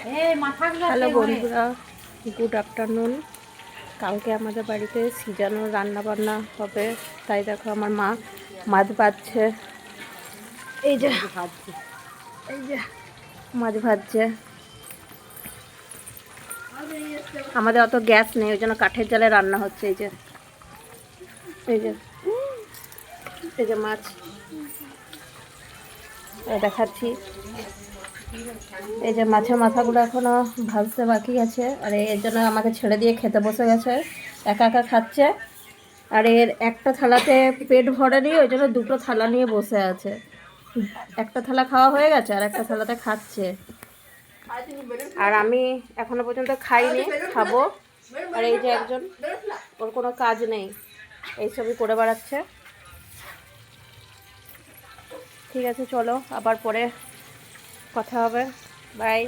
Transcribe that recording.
Hello বন্ধুরা, good afternoon. কালকে আমাদের বাড়িতে সিজানো রান্না বান্না হবে, তাই দেখো আমার মা মাছ ভাজছে। এই যে মাছ ভাজছে। আমাদের অত গ্যাস নেই, ওই জন্য কাঠের জালে রান্না হচ্ছে। এই যে এই যে এই যে মাছ দেখাচ্ছি। এই যে মাছের মাথাগুলো এখনো ভাজতে বাকি আছে, আর এর জন্য আমাকে ছেড়ে দিয়ে খেতে বসে গেছে, একা একা খাচ্ছে। আর এর একটা থালাতে পেট ভরেনি, ওই জন্য দুটো থালা নিয়ে বসে আছে। একটা থালা খাওয়া হয়ে গেছে আর একটা থালাতে খাচ্ছে। আর আমি এখনো পর্যন্ত খাইনি, খাবো। আর এই যে একজন, ওর কোনো কাজ নেই, এইসবই করে বেড়াচ্ছে। ঠিক আছে, চলো আবার পরে কথা হবে। বাই।